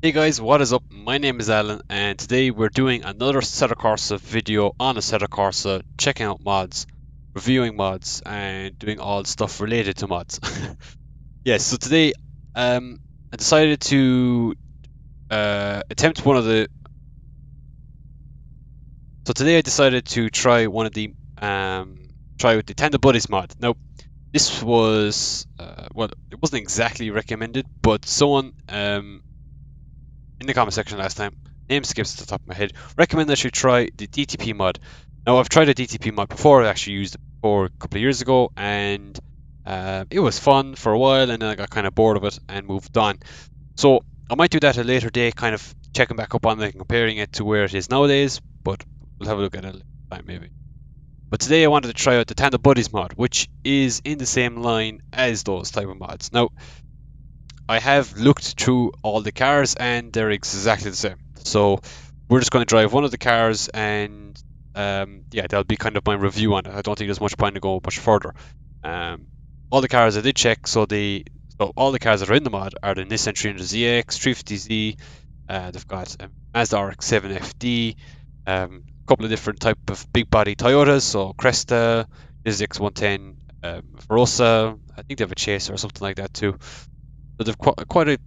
Hey guys, what is up? My name is Alan, and today we're doing another Assetto Corsa video on Assetto Corsa, checking out mods, reviewing mods, and doing all stuff related to mods. Yes, so today I decided to attempt one of the. So today I decided to try one of the try with the Tando Buddies mod. Now, this was well, it wasn't exactly recommended, but someone in the comment section last time, name skips to the top of my head, recommend I should try the DTP mod. Now, I've tried a DTP mod before. I actually used it before a couple of years ago, and it was fun for a while, and then I got kind of bored of it and moved on. So I might do that at a later date, kind of checking back up on it and comparing it to where it is nowadays, but we'll have a look at it later time maybe. But today I wanted to try out the Tando Buddies mod, which is in the same line as those type of mods. Now, I have looked through all the cars and they're exactly the same. So we're just going to drive one of the cars and yeah, that'll be kind of my review on it. I don't think there's much point to go much further. Um, all the cars I did check, so all the cars that are in the mod are the Nissan 300ZX, 350Z. They've got a Mazda RX-7 FD, a couple of different type of big body Toyotas, so Cresta, ZX 110, Verosa. I think they have a Chaser or something like that too. So they've quite a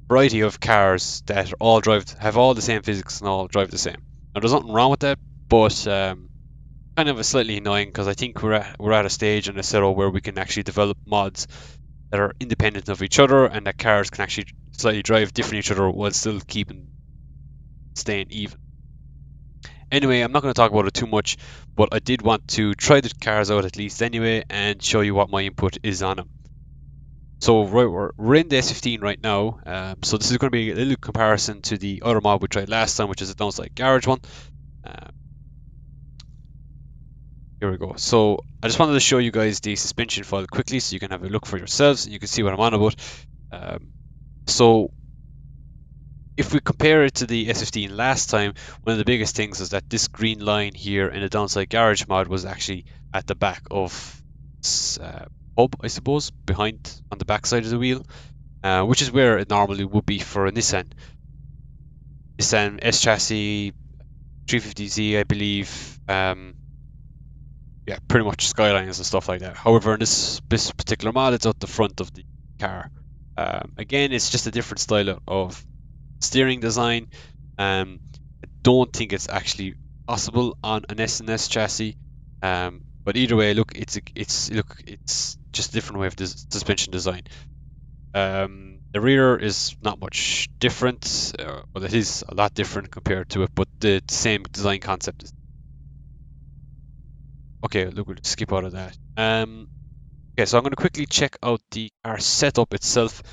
variety of cars that all have all the same physics and all drive the same. Now there's nothing wrong with that, but kind of a slightly annoying because I think we're at a stage in the Assetto where we can actually develop mods that are independent of each other and that cars can actually slightly drive different each other while still staying even. Anyway, I'm not going to talk about it too much, but I did want to try the cars out at least anyway and show you what my input is on them. So we're in the S15 right now, so this is going to be a little comparison to the other mod we tried last time, which is the Downside Garage one. Um, here we go. So I just wanted to show you guys the suspension file quickly so you can have a look for yourselves and you can see what I'm on about. So if we compare it to the S15 last time, one of the biggest things is that this green line here in the Downside Garage mod was actually at the back of hub, I suppose, behind on the back side of the wheel. Which is where it normally would be for a Nissan. Nissan S chassis, 350Z, I believe. Yeah, pretty much skylines and stuff like that. However, in this particular mod, it's out the front of the car. Again, it's just a different style of steering design. I don't think it's actually possible on an S&S chassis. But either way, look, it's just a different way of suspension design. The rear is not much different, well, it is a lot different compared to it, but the same design concept is. Okay, look, we'll skip out of that. Okay, so I'm going to quickly check out the car setup itself,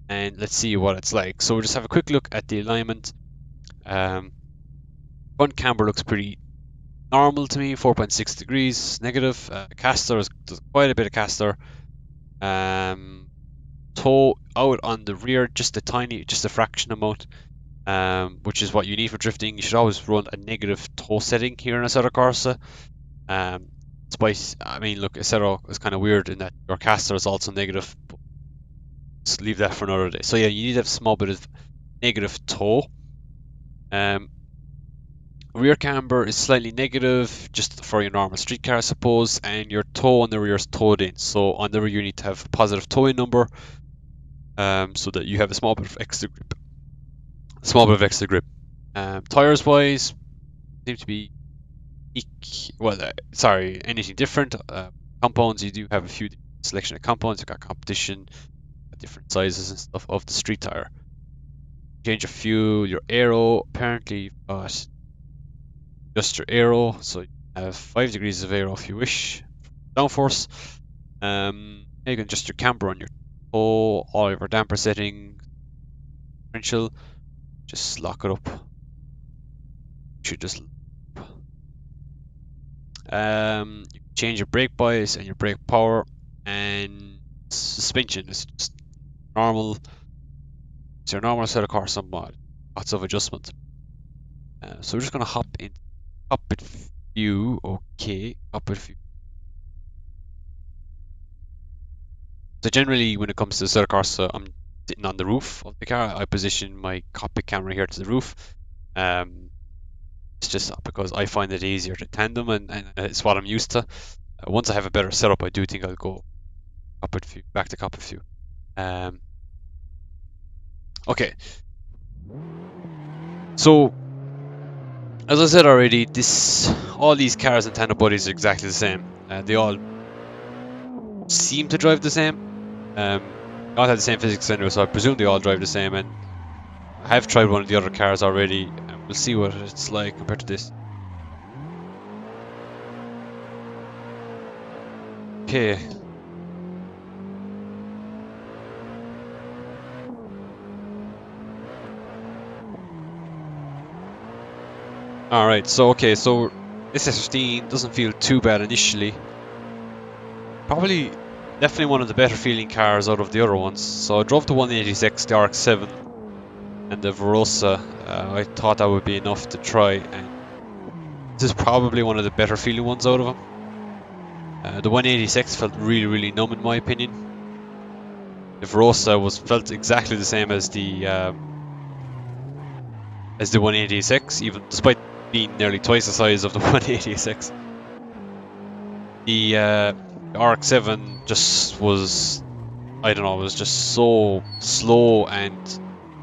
and let's see what it's like. So we'll just have a quick look at the alignment. Front camber looks pretty normal to me, 4.6 degrees negative. Caster does quite a bit of caster. Toe out on the rear, just a fraction amount, which is what you need for drifting. You should always run a negative toe setting here in Assetto Corsa. I mean, look, Assetto is kind of weird in that your caster is also negative. But let's leave that for another day. So yeah, you need to have a small bit of negative toe. Rear camber is slightly negative, just for your normal street car, I suppose, and your toe on the rear is towed in. So on the rear, you need to have a positive towing number. So that you have a small bit of extra grip. Tires wise, seem to be anything different. Compounds, you do have a few selection of compounds. You've got competition, different sizes and stuff of the street tire. Change of fuel, your aero. Apparently, you've got just your aero, so you have 5 degrees of aero if you wish. Downforce. You can adjust your camber on your toe, all of your damper settings, differential. Just lock it up. Should just you can change your brake bias and your brake power, and suspension is just normal. It's your normal Assetto Corsa mod. Lots of adjustments. So we're just gonna hop in cockpit view. Okay, cockpit view. So generally, when it comes to Assetto Corsa, I'm sitting on the roof of the car. I position my cockpit camera here to the roof. It's just because I find it easier to tandem, and it's what I'm used to. Once I have a better setup, I do think I'll go cockpit view, back to cockpit view. Okay. So, as I said already, all these cars and Tando Buddies are exactly the same. They all seem to drive the same. They all have the same physics anyway, so I presume they all drive the same. And I have tried one of the other cars already, and we'll see what it's like compared to this. Okay. Alright, so this S15 doesn't feel too bad initially. Definitely one of the better feeling cars out of the other ones. So I drove the 186, the RX-7, and the Verosa. I thought that would be enough to try, and this is probably one of the better feeling ones out of them. The 186 felt really numb in my opinion. The Verosa felt exactly the same as the 186, even despite being nearly twice the size of the 186. The RX-7 just was, I don't know, it was just so slow, and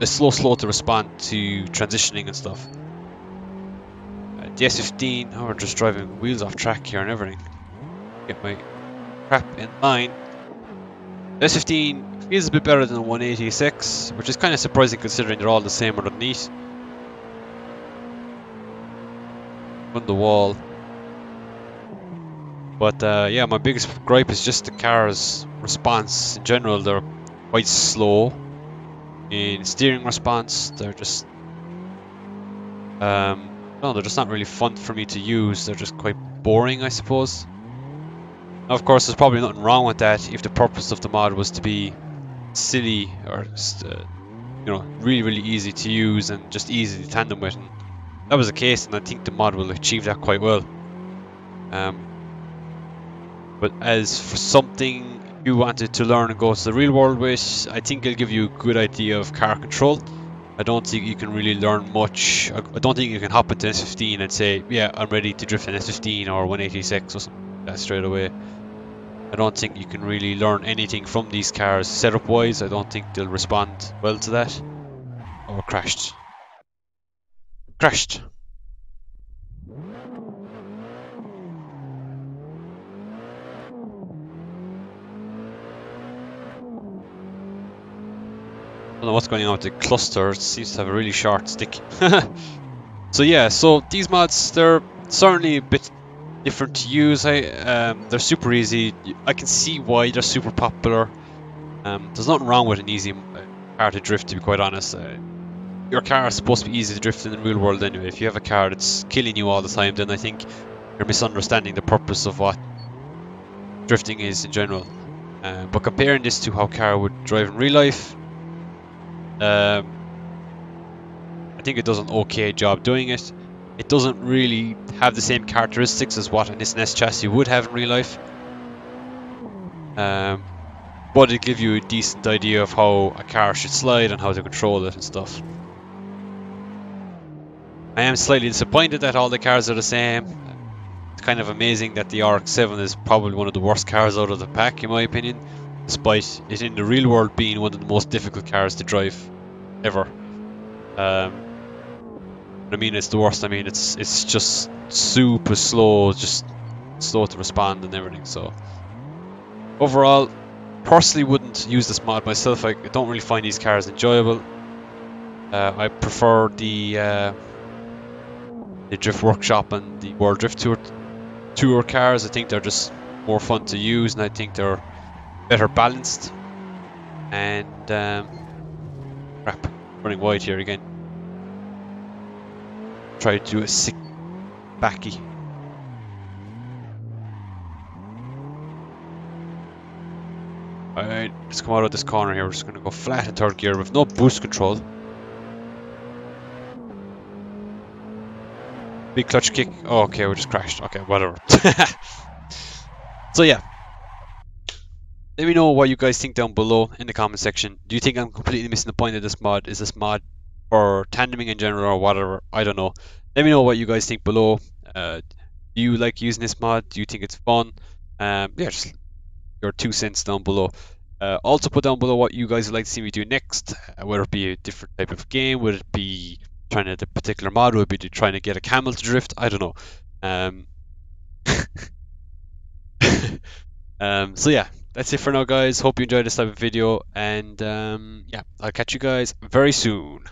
it's slow to respond to transitioning and stuff. The S15, we're just driving wheels off track here and everything. Get my crap in line. The S15 feels a bit better than the 186, which is kind of surprising considering they're all the same underneath. On the wall. But yeah, my biggest gripe is just the car's response in general. They're quite slow in steering response. They're just no, they're just not really fun for me to use. They're just quite boring, I suppose. Now, of course, there's probably nothing wrong with that if the purpose of the mod was to be silly or you know, really easy to use and just easy to tandem with. And that was the case, and I think the mod will achieve that quite well. But as for something you wanted to learn and go to the real world with, I think it'll give you a good idea of car control. I don't think you can really learn much. I don't think you can hop into S15 and say, yeah, I'm ready to drift an S15 or 186 or something like that straight away. I don't think you can really learn anything from these cars setup wise. I don't think they'll respond well to that. Oh, crashed. Crashed. I don't know what's going on with the cluster. It seems to have a really short stick. So yeah, so these mods, they're certainly a bit different to use. They're super easy. I can see why they're super popular. There's nothing wrong with an easy car to drift, to be quite honest. Your car is supposed to be easy to drift in the real world anyway. If you have a car that's killing you all the time, then I think you're misunderstanding the purpose of what drifting is in general. But comparing this to how a car would drive in real life, I think it does an okay job doing it. It doesn't really have the same characteristics as what an S chassis would have in real life. But it gives you a decent idea of how a car should slide and how to control it and stuff. I am slightly disappointed that all the cars are the same. It's kind of amazing that the RX-7 is probably one of the worst cars out of the pack, in my opinion, despite it in the real world being one of the most difficult cars to drive ever. I mean, it's the worst. I mean, it's just super slow, just slow to respond and everything. So overall, personally wouldn't use this mod myself. I don't really find these cars enjoyable. I prefer the Drift Workshop and the World Drift Tour cars. I think they're just more fun to use, and I think they're better balanced. And crap, running wide here again. Try to do a sick backy. Alright, let's come out of this corner here. We're just going to go flat in third gear with no boost control. Big clutch kick. Oh, okay, we just crashed. Okay, whatever. So yeah. Let me know what you guys think down below in the comment section. Do you think I'm completely missing the point of this mod? Is this mod for tandeming in general or whatever? I don't know. Let me know what you guys think below. Do you like using this mod? Do you think it's fun? Yeah, just your 2 cents down below. Also put down below what you guys would like to see me do next, whether it be a different type of game, would it be trying to the particular mod, would it be trying to get a camel to drift? I don't know. Um, so yeah, that's it for now, guys. Hope you enjoyed this type of video, and yeah, I'll catch you guys very soon.